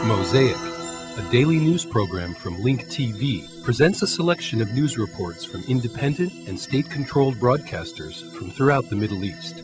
MOSAIC, a daily news program from Link TV, presents a selection of news reports from independent and state-controlled broadcasters from throughout the Middle East.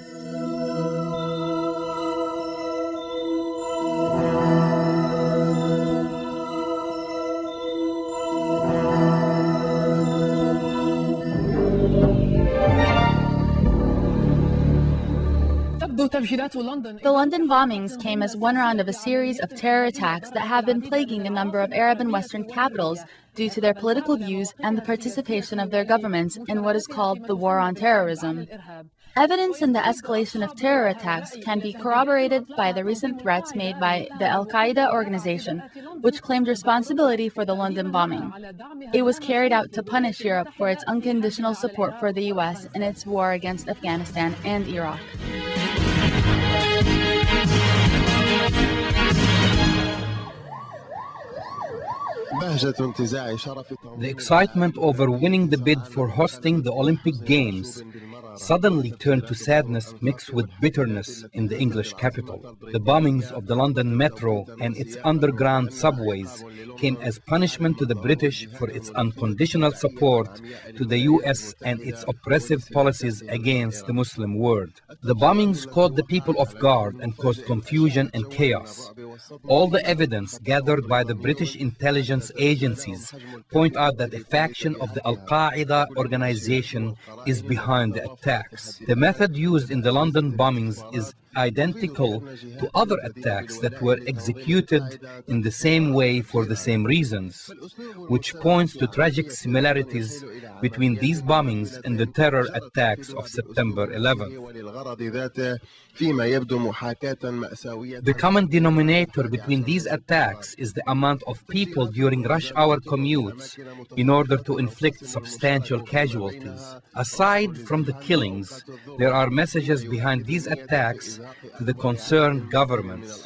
The London bombings came as one round of a series of terror attacks that have been plaguing a number of Arab and Western capitals due to their political views and the participation of their governments in what is called the war on terrorism. Evidence in the escalation of terror attacks can be corroborated by the recent threats made by the Al-Qaeda organization, which claimed responsibility for the London bombing. It was carried out to punish Europe for its unconditional support for the US in its war against Afghanistan and Iraq. The excitement over winning the bid for hosting the Olympic Games suddenly turned to sadness mixed with bitterness in the English capital. The bombings of the London Metro and its underground subways came as punishment to the British for its unconditional support to the US and its oppressive policies against the Muslim world. The bombings caught the people off guard and caused confusion and chaos. All the evidence gathered by the British intelligence agencies point out that a faction of the Al-Qaeda organization is behind the attacks. The method used in the London bombings is identical to other attacks that were executed in the same way for the same reasons, which points to tragic similarities between these bombings and the terror attacks of September 11th. The common denominator between these attacks is the amount of people during rush hour commutes in order to inflict substantial casualties. Aside from the killings, there are messages behind these attacks to the concerned governments.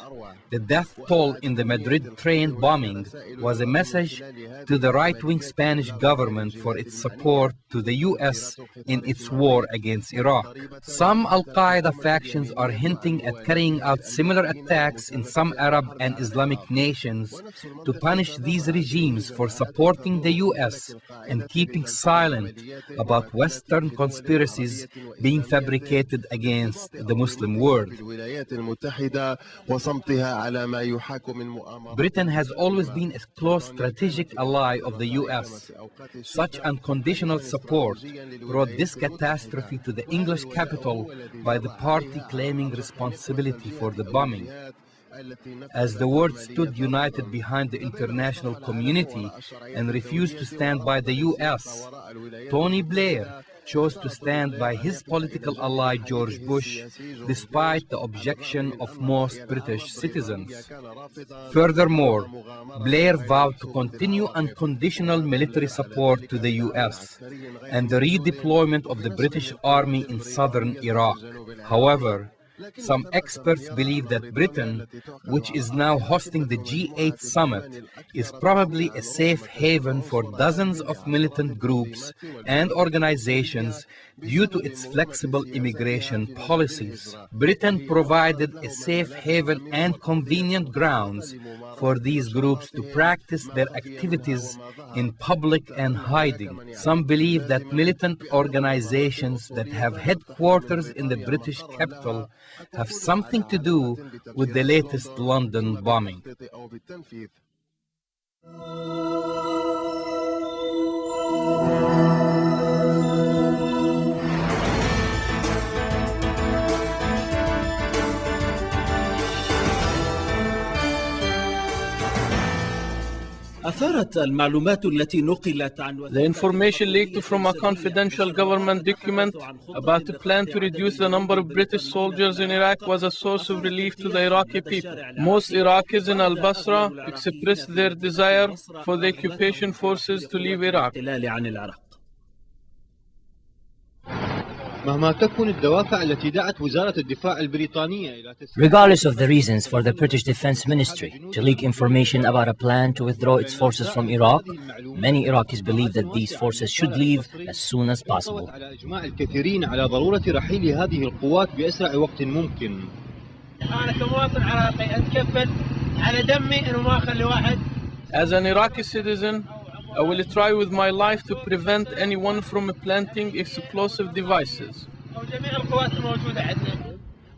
The death toll in the Madrid train bombing was a message to the right-wing Spanish government for its support to the US in its war against Iraq. Some Al-Qaeda factions are hinting at carrying out similar attacks in some Arab and Islamic nations to punish these regimes for supporting the US and keeping silent about Western conspiracies being fabricated against the Muslim world. Britain has always been a close strategic ally of the US. Such unconditional support brought this catastrophe to the English capital by the party claiming responsibility for the bombing. As the world stood united behind the international community and refused to stand by the US, Tony Blair chose to stand by his political ally George Bush, despite the objection of most British citizens. Furthermore, Blair vowed to continue unconditional military support to the US and the redeployment of the British Army in southern Iraq. However, some experts believe that Britain, which is now hosting the G8 summit, is probably a safe haven for dozens of militant groups and organizations due to its flexible immigration policies. Britain provided a safe haven and convenient grounds for these groups to practice their activities in public and hiding. Some believe that militant organizations that have headquarters in the British capital have something to do with the latest London bombing. The information leaked from a confidential government document about a plan to reduce the number of British soldiers in Iraq was a source of relief to the Iraqi people. Most Iraqis in Al-Basra expressed their desire for the occupation forces to leave Iraq. Regardless of the reasons for the British Defense Ministry to leak information about a plan to withdraw its forces from Iraq, many Iraqis believe that these forces should leave as soon as possible. أنا كمواطن عراقي أتكفل As an Iraqi citizen, I will try with my life to prevent anyone from planting explosive devices.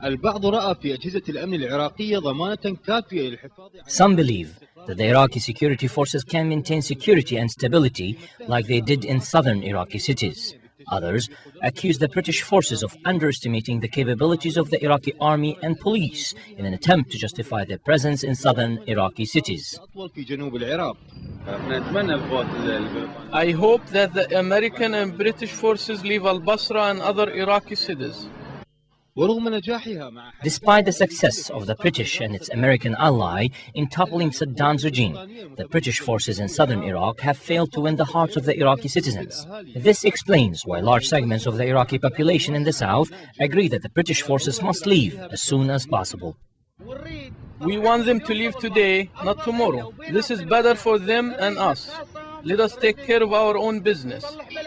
البعض رأى في أجهزة الأمن العراقية ضمانة كافية للحفاظ. Some believe that the Iraqi security forces can maintain security and stability like they did in southern Iraqi cities. Others accuse the British forces of underestimating the capabilities of the Iraqi army and police in an attempt to justify their presence in southern Iraqi cities. I hope that the American and British forces leave al-Basra and other Iraqi cities. Despite the success of the British and its American ally in toppling Saddam's regime, the British forces in southern Iraq have failed to win the hearts of the Iraqi citizens. This explains why large segments of the Iraqi population in the south agree that the British forces must leave as soon as possible. We want them to leave today, not tomorrow. This is better for them and us. Let us take care of our own business,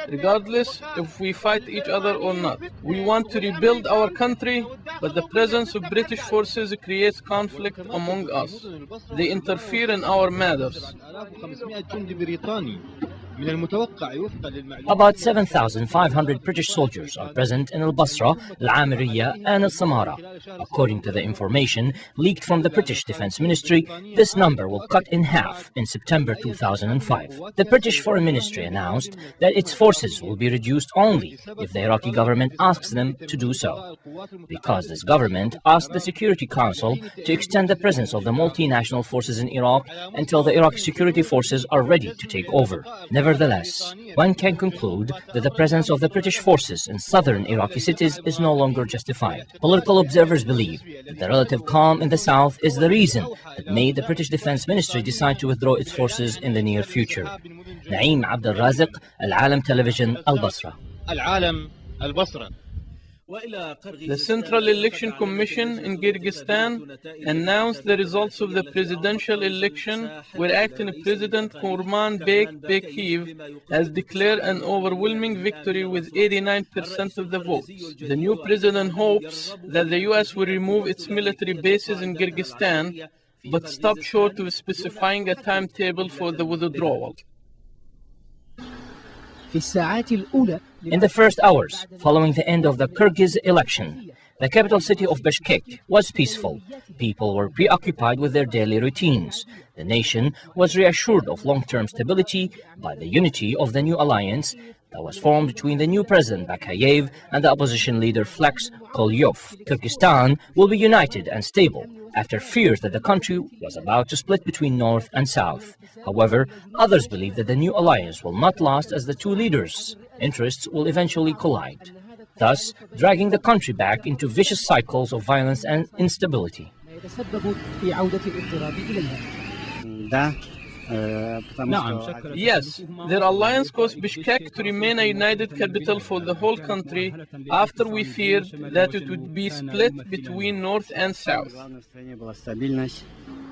regardless if we fight each other or not. We want to rebuild our country, but the presence of British forces creates conflict among us. They interfere in our matters. About 7,500 British soldiers are present in Al-Basra, Al-Amiriya and Al-Samara. According to the information leaked from the British Defense Ministry, this number will cut in half in September 2005. The British Foreign Ministry announced that its forces will be reduced only if the Iraqi government asks them to do so, because this government asked the Security Council to extend the presence of the multinational forces in Iraq until the Iraqi security forces are ready to take over. Nevertheless, one can conclude that the presence of the British forces in southern Iraqi cities is no longer justified. Political observers believe that the relative calm in the south is the reason that made the British Defense Ministry decide to withdraw its forces in the near future. Naeem Abdel Raziq, Al-Alam Television, Al-Basra. The Central Election Commission in Kyrgyzstan announced the results of the presidential election, where acting President Bakiev has declared an overwhelming victory with 89% of the votes. The new president hopes that the U.S. will remove its military bases in Kyrgyzstan, but stop short of specifying a timetable for the withdrawal. In the first hours following the end of the Kyrgyz election, the capital city of Bishkek was peaceful. People were preoccupied with their daily routines. The nation was reassured of long-term stability by the unity of the new alliance that was formed between the new president Bakiev and the opposition leader Flex Kolyov. Kyrgyzstan will be united and stable after fears that the country was about to split between north and south. However, others believe that the new alliance will not last, as the two leaders' interests will eventually collide, thus dragging the country back into vicious cycles of violence and instability. Yes, their alliance caused Bishkek to remain a united capital for the whole country after we feared that it would be split between north and south.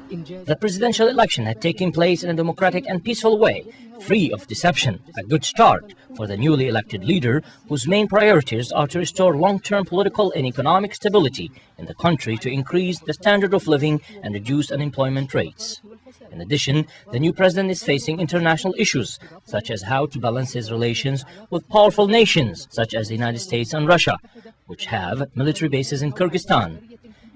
The presidential election had taken place in a democratic and peaceful way, free of deception, a good start for the newly elected leader, whose main priorities are to restore long-term political and economic stability in the country, to increase the standard of living and reduce unemployment rates. In addition, the new president is facing international issues, such as how to balance his relations with powerful nations such as the United States and Russia, which have military bases in Kyrgyzstan.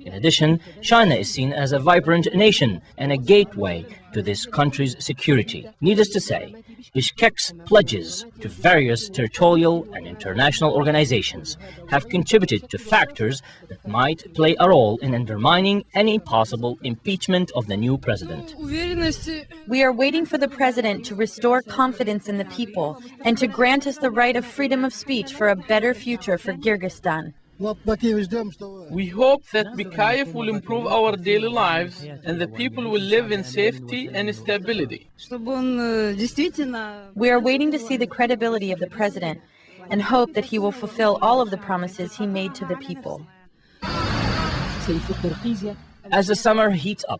In addition, China is seen as a vibrant nation and a gateway to this country's security. Needless to say, Bishkek's pledges to various territorial and international organizations have contributed to factors that might play a role in undermining any possible impeachment of the new president. We are waiting for the president to restore confidence in the people and to grant us the right of freedom of speech for a better future for Kyrgyzstan. We hope that Bakiev will improve our daily lives and the people will live in safety and stability. We are waiting to see the credibility of the president and hope that he will fulfill all of the promises he made to the people. As the summer heats up,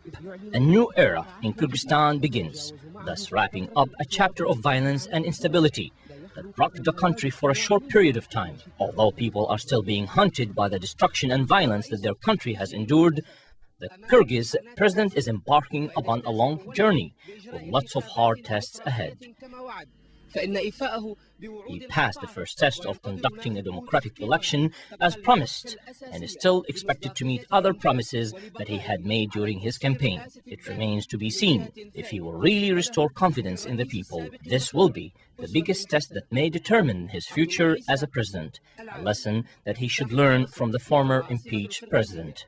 a new era in Kyrgyzstan begins, thus wrapping up a chapter of violence and instability that rocked the country for a short period of time. Although people are still being hunted by the destruction and violence that their country has endured, The Kyrgyz president is embarking upon a long journey with lots of hard tests ahead. He passed the first test of conducting a democratic election as promised and is still expected to meet other promises that he had made during his campaign. It remains to be seen if he will really restore confidence in the people. This will be the biggest test that may determine his future as a president, a lesson that he should learn from the former impeached president.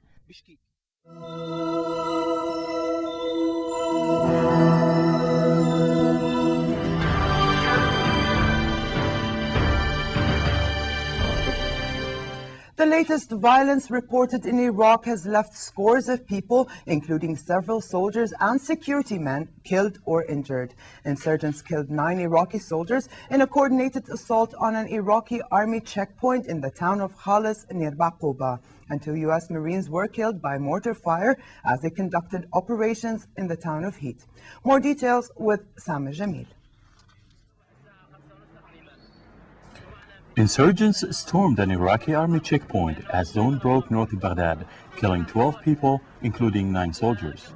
The latest violence reported in Iraq has left scores of people, including several soldiers and security men, killed or injured. Insurgents killed 9 Iraqi soldiers in a coordinated assault on an Iraqi army checkpoint in the town of Khalis near Bakiev, and 2 U.S. Marines were killed by mortar fire as they conducted operations in the town of Heat. More details with Samir Jamil. Insurgents stormed an Iraqi army checkpoint as dawn broke north of Baghdad, killing 12 people, including 9 soldiers.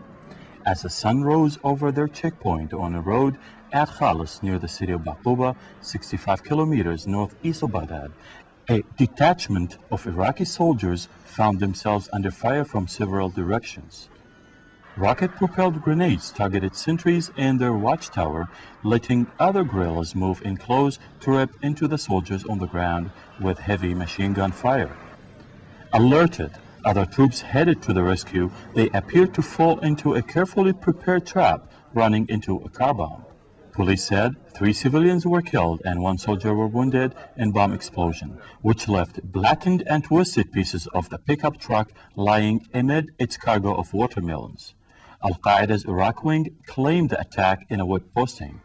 As the sun rose over their checkpoint on a road at Khalis near the city of Bakiev, 65 kilometers northeast of Baghdad, a detachment of Iraqi soldiers found themselves under fire from several directions. Rocket-propelled grenades targeted sentries in their watchtower, letting other guerrillas move in close to rip into the soldiers on the ground with heavy machine gun fire. Alerted, other troops headed to the rescue. They appeared to fall into a carefully prepared trap, running into a car bomb. Police said 3 civilians were killed and 1 soldier were wounded in bomb explosion, which left blackened and twisted pieces of the pickup truck lying amid its cargo of watermelons. Al-Qaeda's Iraq wing claimed the attack in a web posting.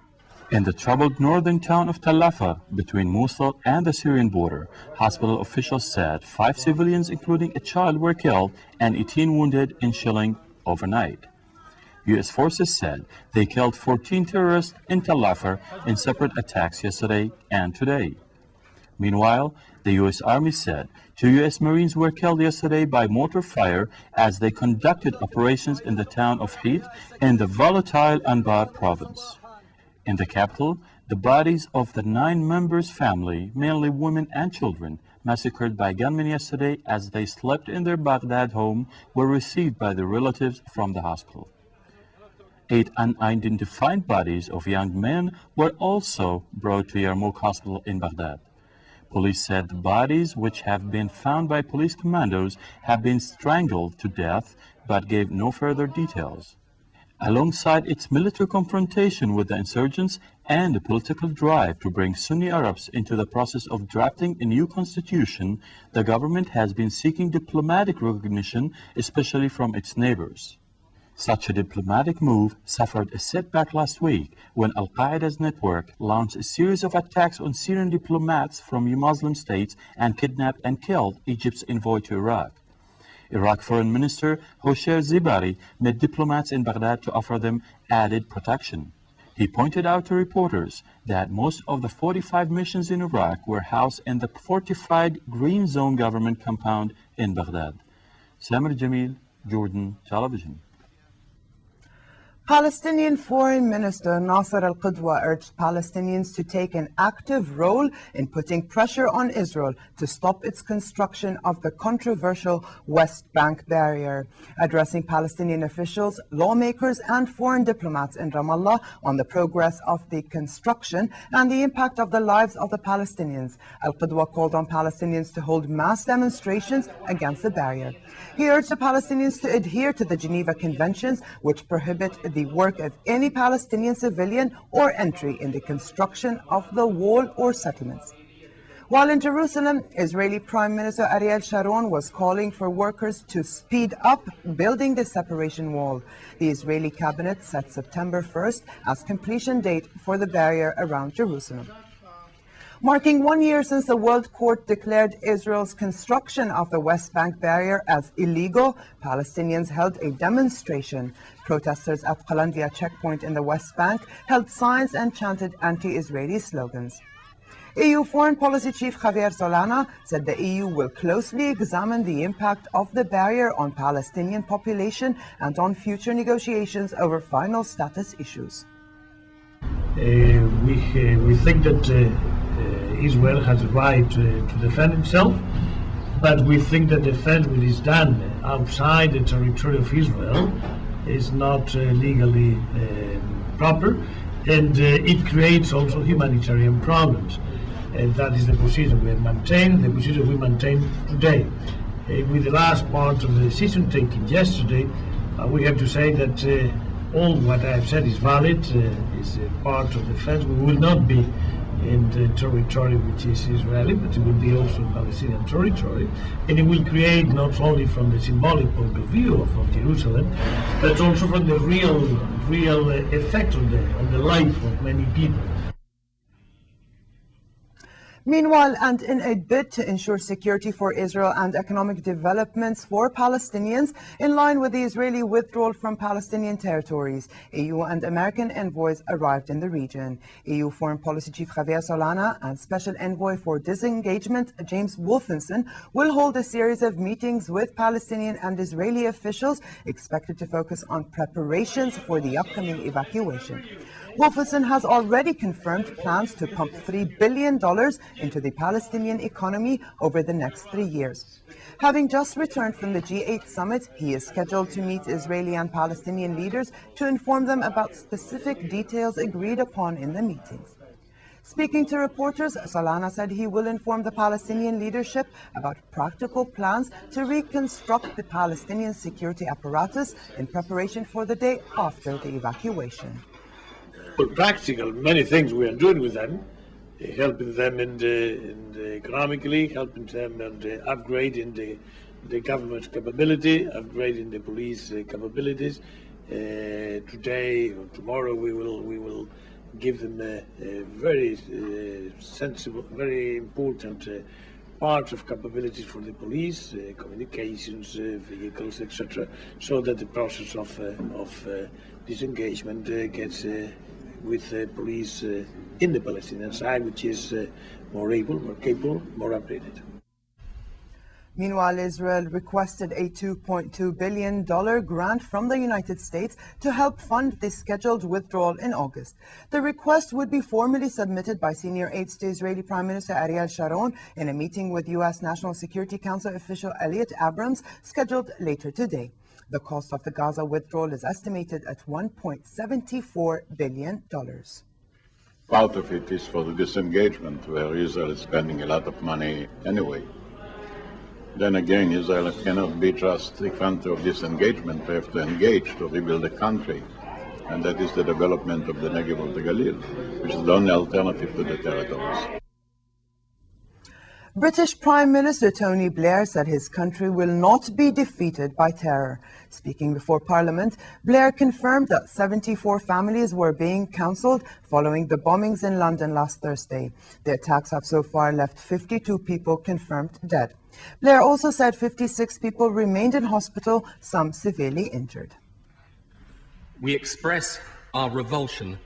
In the troubled northern town of Tal Afar, between Mosul and the Syrian border, hospital officials said 5 civilians, including a child, were killed and 18 wounded in shelling overnight. U.S. forces said they killed 14 terrorists in Tal Afar in separate attacks yesterday and today. Meanwhile, the U.S. Army said 2 U.S. Marines were killed yesterday by mortar fire as they conducted operations in the town of Heat in the volatile Anbar province. In the capital, the bodies of the 9 members' family, mainly women and children, massacred by gunmen yesterday as they slept in their Baghdad home, were received by their relatives from the hospital. 8 unidentified bodies of young men were also brought to Yarmouk Hospital in Baghdad. Police said the bodies, which have been found by police commandos, have been strangled to death, but gave no further details. Alongside its military confrontation with the insurgents and a political drive to bring Sunni Arabs into the process of drafting a new constitution, the government has been seeking diplomatic recognition, especially from its neighbors. Such a diplomatic move suffered a setback last week when Al-Qaeda's network launched a series of attacks on Syrian diplomats from Muslim states and kidnapped and killed Egypt's envoy to Iraq. Iraq Foreign Minister Hosher Zibari met diplomats in Baghdad to offer them added protection. He pointed out to reporters that most of the 45 missions in Iraq were housed in the fortified Green Zone government compound in Baghdad. Samir Jamil, Jordan Television. Palestinian Foreign Minister Nasser al-Qudwa urged Palestinians to take an active role in putting pressure on Israel to stop its construction of the controversial West Bank barrier. Addressing Palestinian officials, lawmakers and foreign diplomats in Ramallah on the progress of the construction and the impact of the lives of the Palestinians, al-Qudwa called on Palestinians to hold mass demonstrations against the barrier. He urged the Palestinians to adhere to the Geneva Conventions, which prohibit the work of any Palestinian civilian or entry in the construction of the wall or settlements. While in Jerusalem, Israeli Prime Minister Ariel Sharon was calling for workers to speed up building the separation wall. The Israeli cabinet set September 1st as completion date for the barrier around Jerusalem. Marking 1 year since the World Court declared Israel's construction of the West Bank barrier as illegal, Palestinians held a demonstration. Protesters at Qalandia checkpoint in the West Bank held signs and chanted anti-Israeli slogans. EU Foreign Policy Chief Javier Solana said the EU will closely examine the impact of the barrier on Palestinian population and on future negotiations over final status issues. We think that Israel has a right to defend itself, but we think that defense which is done outside the territory of Israel is not legally proper, and it creates also humanitarian problems. And that is the position we have maintained, the position we maintain today. With the last part of the decision taken yesterday, we have to say that all what I have said is valid, is part of the defense. We will not be in the territory which is Israeli, but it will be also Palestinian territory, and it will create not only from the symbolic point of view of Jerusalem, but also from the real effect on the life of many people. Meanwhile, and in a bid to ensure security for Israel and economic developments for Palestinians, in line with the Israeli withdrawal from Palestinian territories, EU and American envoys arrived in the region. EU Foreign Policy Chief Javier Solana and Special Envoy for Disengagement James Wolfenson will hold a series of meetings with Palestinian and Israeli officials expected to focus on preparations for the upcoming evacuation. Wolfenson has already confirmed plans to pump $3 billion into the Palestinian economy over the next 3 years. Having just returned from the G8 summit, he is scheduled to meet Israeli and Palestinian leaders to inform them about specific details agreed upon in the meetings. Speaking to reporters, Solana said he will inform the Palestinian leadership about practical plans to reconstruct the Palestinian security apparatus in preparation for the day after the evacuation. Practical, many things we are doing with them, helping them economically, helping them and upgrading the government's capability, upgrading the police capabilities. Today or tomorrow we will give them a very sensible, very important part of capabilities for the police, communications, vehicles, etc., so that the process of disengagement gets with police in the Palestinian side, which is more able, more capable, more upgraded. Meanwhile, Israel requested a $2.2 billion grant from the United States to help fund the scheduled withdrawal in August. The request would be formally submitted by senior aides to Israeli Prime Minister Ariel Sharon in a meeting with U.S. National Security Council official Elliot Abrams scheduled later today. The cost of the Gaza withdrawal is estimated at $1.74 billion. Part of it is for the disengagement, where Israel is spending a lot of money anyway. Then again, Israel cannot be just a country of disengagement. They have to engage to rebuild the country. And that is the development of the Negev of the Galil, which is the only alternative to the territories. British Prime Minister Tony Blair said his country will not be defeated by terror. Speaking before Parliament, Blair confirmed that 74 families were being counselled following the bombings in London last Thursday. The attacks have so far left 52 people confirmed dead. Blair also said 56 people remained in hospital, some severely injured. We express our revulsion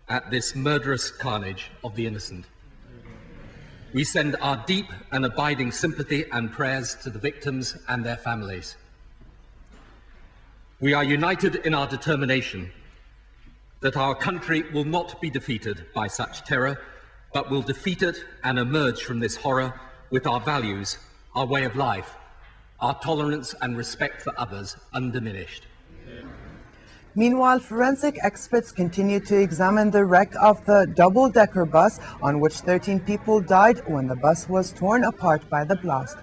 at this murderous carnage of the innocent. We send our deep and abiding sympathy and prayers to the victims and their families. We are united in our determination that our country will not be defeated by such terror, but will defeat it and emerge from this horror with our values, our way of life, our tolerance and respect for others undiminished. Meanwhile, forensic experts continue to examine the wreck of the double-decker bus on which 13 people died when the bus was torn apart by the blast.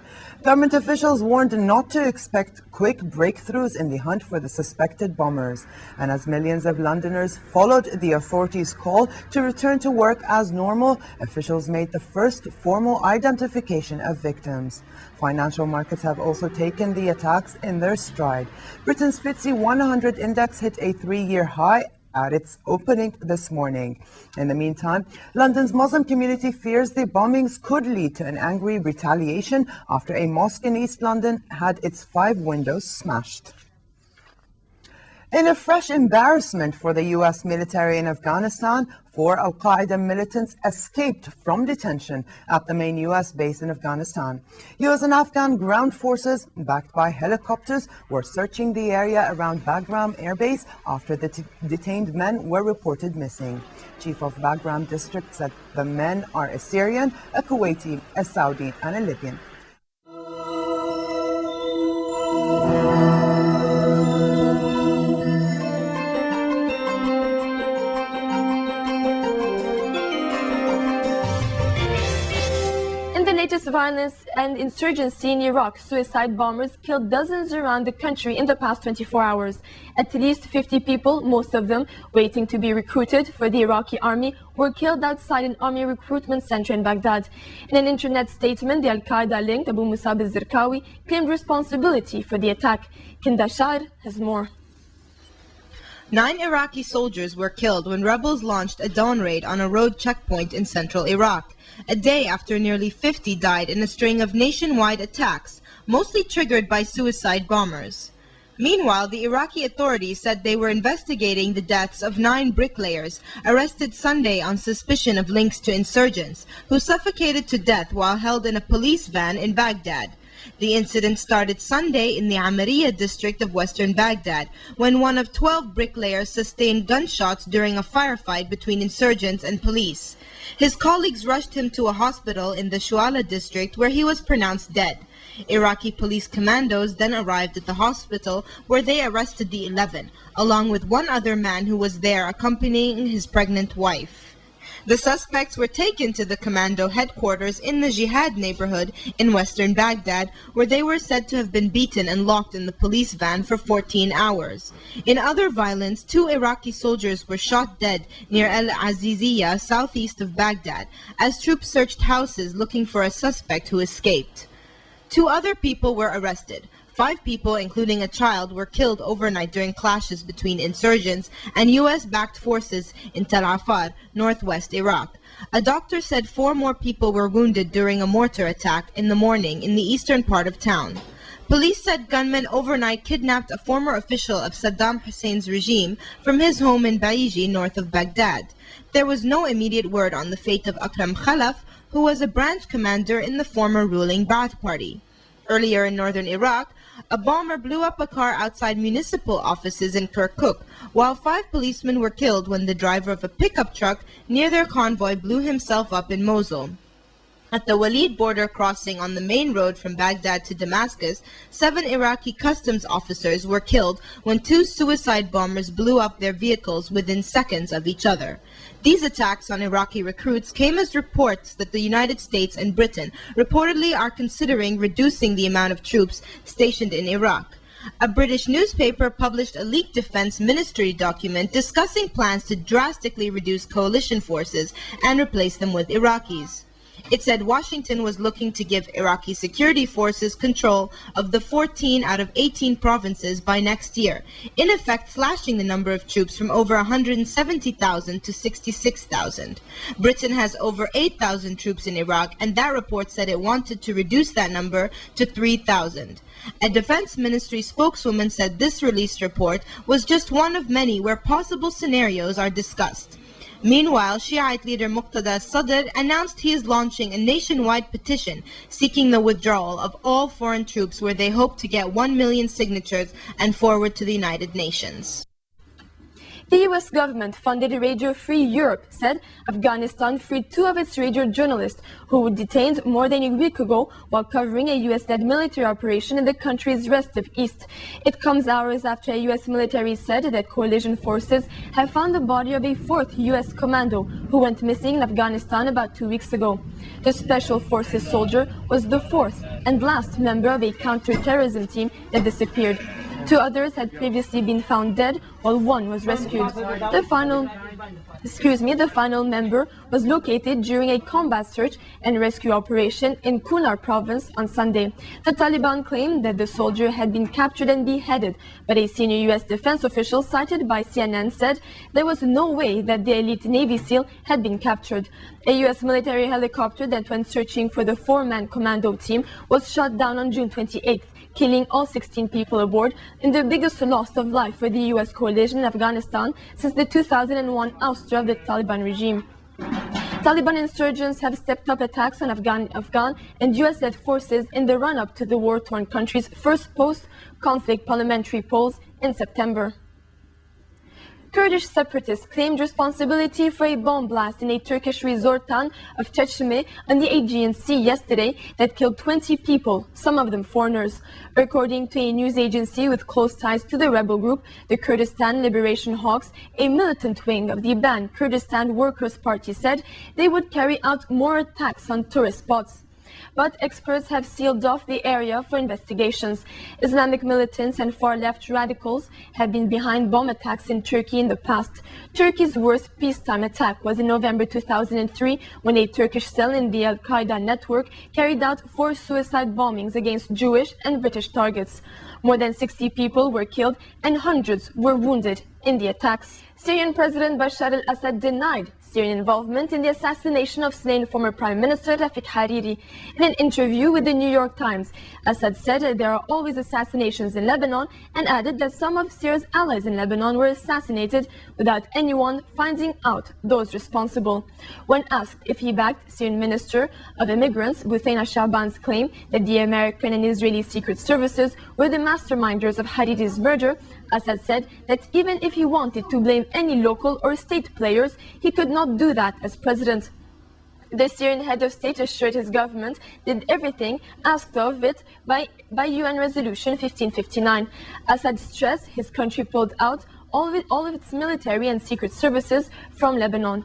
Government officials warned not to expect quick breakthroughs in the hunt for the suspected bombers. And as millions of Londoners followed the authorities' call to return to work as normal, officials made the first formal identification of victims. Financial markets have also taken the attacks in their stride. Britain's FTSE 100 index hit a 3-year high at its opening this morning. In the meantime, London's Muslim community fears the bombings could lead to an angry retaliation after a mosque in East London had its 5 windows smashed. In a fresh embarrassment for the U.S. military in Afghanistan, 4 al-Qaeda militants escaped from detention at the main U.S. base in Afghanistan. U.S. and Afghan ground forces, backed by helicopters, were searching the area around Bagram Air Base after the detained men were reported missing. Chief of Bagram District said the men are a Syrian, a Kuwaiti, a Saudi, and a Libyan. Violence and insurgency in Iraq, suicide bombers killed dozens around the country in the past 24 hours. At least 50 people, most of them waiting to be recruited for the Iraqi army, were killed outside an army recruitment center in Baghdad. In an internet statement, the Al-Qaeda-linked Abu Musab al-Zarqawi claimed responsibility for the attack. Kinda Shar has more. 9 Iraqi soldiers were killed when rebels launched a dawn raid on a road checkpoint in central Iraq, a day after nearly 50 died in a string of nationwide attacks, mostly triggered by suicide bombers. Meanwhile, the Iraqi authorities said they were investigating the deaths of 9 bricklayers arrested Sunday on suspicion of links to insurgents, who suffocated to death while held in a police van in Baghdad. The incident started Sunday in the Amariya district of western Baghdad, when one of 12 bricklayers sustained gunshots during a firefight between insurgents and police. His colleagues rushed him to a hospital in the Shuala district, where he was pronounced dead. Iraqi police commandos then arrived at the hospital, where they arrested the 11, along with one other man who was there accompanying his pregnant wife. The suspects were taken to the commando headquarters in the Jihad neighborhood in western Baghdad, where they were said to have been beaten and locked in the police van for 14 hours. In other violence, 2 Iraqi soldiers were shot dead near Al-Aziziyah, southeast of Baghdad, as troops searched houses looking for a suspect who escaped. 2 other people were arrested. 5 people, including a child, were killed overnight during clashes between insurgents and U.S.-backed forces in Tal Afar, northwest Iraq. A doctor said 4 more people were wounded during a mortar attack in the morning in the eastern part of town. Police said gunmen overnight kidnapped a former official of Saddam Hussein's regime from his home in Baiji, north of Baghdad. There was no immediate word on the fate of Akram Khalaf, who was a branch commander in the former ruling Ba'ath Party. Earlier in northern Iraq, a bomber blew up a car outside municipal offices in Kirkuk, while 5 policemen were killed when the driver of a pickup truck near their convoy blew himself up in Mosul. At the Walid border crossing on the main road from Baghdad to Damascus, 7 Iraqi customs officers were killed when 2 suicide bombers blew up their vehicles within seconds of each other. These attacks on Iraqi recruits came as reports that the United States and Britain reportedly are considering reducing the amount of troops stationed in Iraq. A British newspaper published a leaked defense ministry document discussing plans to drastically reduce coalition forces and replace them with Iraqis. It said Washington was looking to give Iraqi security forces control of the 14 out of 18 provinces by next year, in effect slashing the number of troops from over 170,000 to 66,000. Britain has over 8,000 troops in Iraq, and that report said it wanted to reduce that number to 3,000. A defense ministry spokeswoman said this released report was just one of many where possible scenarios are discussed. Meanwhile, Shiite leader Muqtada Sadr announced he is launching a nationwide petition seeking the withdrawal of all foreign troops, where they hope to get 1 million signatures and forward to the United Nations. The U.S. government funded Radio Free Europe said Afghanistan freed 2 of its radio journalists who were detained more than a week ago while covering a U.S.-led military operation in the country's restive east. It comes hours after a U.S. military said that coalition forces have found the body of a 4th U.S. commando who went missing in Afghanistan about 2 weeks ago. The Special Forces soldier was the 4th and last member of a counter-terrorism team that disappeared. 2 others had previously been found dead, while 1 was rescued. The final member was located during a combat search and rescue operation in Kunar province on Sunday. The Taliban claimed that the soldier had been captured and beheaded, but a senior U.S. defense official cited by CNN said there was no way that the elite Navy SEAL had been captured. A U.S. military helicopter that went searching for the 4-man commando team was shot down on June 28th, killing all 16 people aboard in the biggest loss of life for the U.S. coalition in Afghanistan since the 2001 ouster of the Taliban regime. Taliban insurgents have stepped up attacks on Afghan and US-led forces in the run-up to the war-torn country's first post-conflict parliamentary polls in September. Kurdish separatists claimed responsibility for a bomb blast in a Turkish resort town of Çeşme on the Aegean Sea yesterday that killed 20 people, some of them foreigners. According to a news agency with close ties to the rebel group, the Kurdistan Liberation Hawks, a militant wing of the banned Kurdistan Workers' Party, said they would carry out more attacks on tourist spots. But experts have sealed off the area for investigations. Islamic militants and far-left radicals have been behind bomb attacks in Turkey in the past. Turkey's worst peacetime attack was in November 2003 when a Turkish cell in the Al-Qaeda network carried out 4 suicide bombings against Jewish and British targets. More than 60 people were killed and hundreds were wounded in the attacks. Syrian President Bashar al-Assad denied Syrian involvement in the assassination of slain former Prime Minister Rafik Hariri. In an interview with the New York Times, Assad said there are always assassinations in Lebanon and added that some of Syria's allies in Lebanon were assassinated without anyone finding out those responsible. When asked if he backed Syrian Minister of Immigrants Buthaina Shaban's claim that the American and Israeli secret services were the masterminders of Hariri's murder, Assad said that even if he wanted to blame any local or state players, he could not do that as president. The Syrian head of state assured his government did everything asked of it by UN Resolution 1559. Assad stressed his country pulled out all of its military and secret services from Lebanon.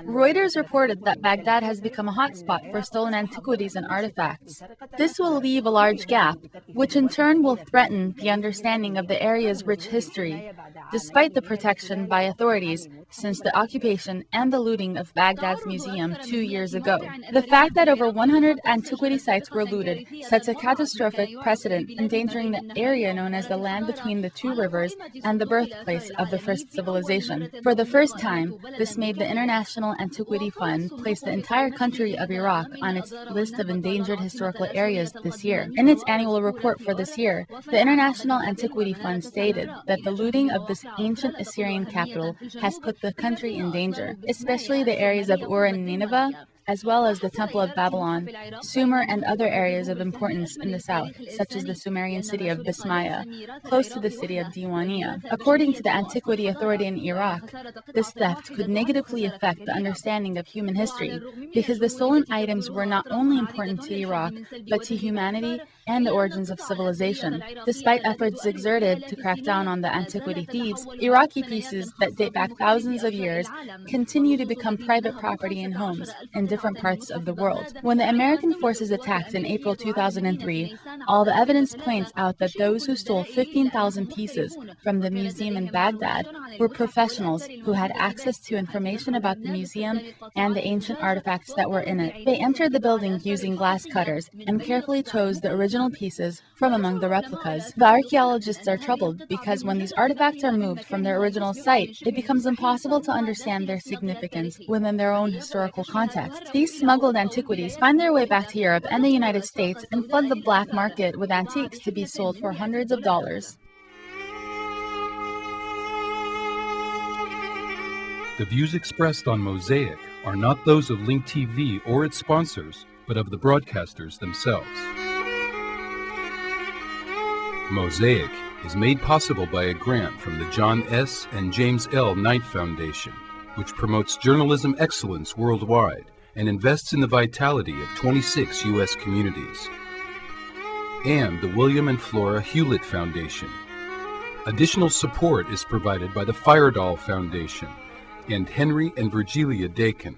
Reuters reported that Baghdad has become a hotspot for stolen antiquities and artifacts. This will leave a large gap, which in turn will threaten the understanding of the area's rich history, despite the protection by authorities since the occupation and the looting of Baghdad's museum 2 years ago. The fact that over 100 antiquity sites were looted sets a catastrophic precedent, endangering the area known as the land between the 2 rivers and the birthplace of the first civilization. For the first time, this made the International Antiquity Fund place the entire country of Iraq on its list of endangered historical areas this year. In its annual report for this year, the International Antiquity Fund stated that the looting of this ancient Assyrian capital has put the country in danger, especially the areas of Ur and Nineveh, as well as the Temple of Babylon, Sumer, and other areas of importance in the south, such as the Sumerian city of Bismaya, close to the city of Diwania. According to the Antiquity Authority in Iraq, this theft could negatively affect the understanding of human history, because the stolen items were not only important to Iraq, but to humanity and the origins of civilization. Despite efforts exerted to crack down on the antiquity thieves, Iraqi pieces that date back thousands of years continue to become private property in homes in different parts of the world. When the American forces attacked in April 2003, all the evidence points out that those who stole 15,000 pieces from the museum in Baghdad were professionals who had access to information about the museum and the ancient artifacts that were in it. They entered the building using glass cutters and carefully chose the original pieces from among the replicas. The archaeologists are troubled because when these artifacts are moved from their original site, it becomes impossible to understand their significance within their own historical context. These smuggled antiquities find their way back to Europe and the United States and flood the black market with antiques to be sold for hundreds of dollars. The views expressed on MOSAIC are not those of Link TV or its sponsors, but of the broadcasters themselves. MOSAIC is made possible by a grant from the John S. and James L. Knight Foundation, which promotes journalism excellence worldwide and invests in the vitality of 26 U.S. communities, and the William and Flora Hewlett Foundation. Additional support is provided by the Firedoll Foundation and Henry and Virgilia Dakin.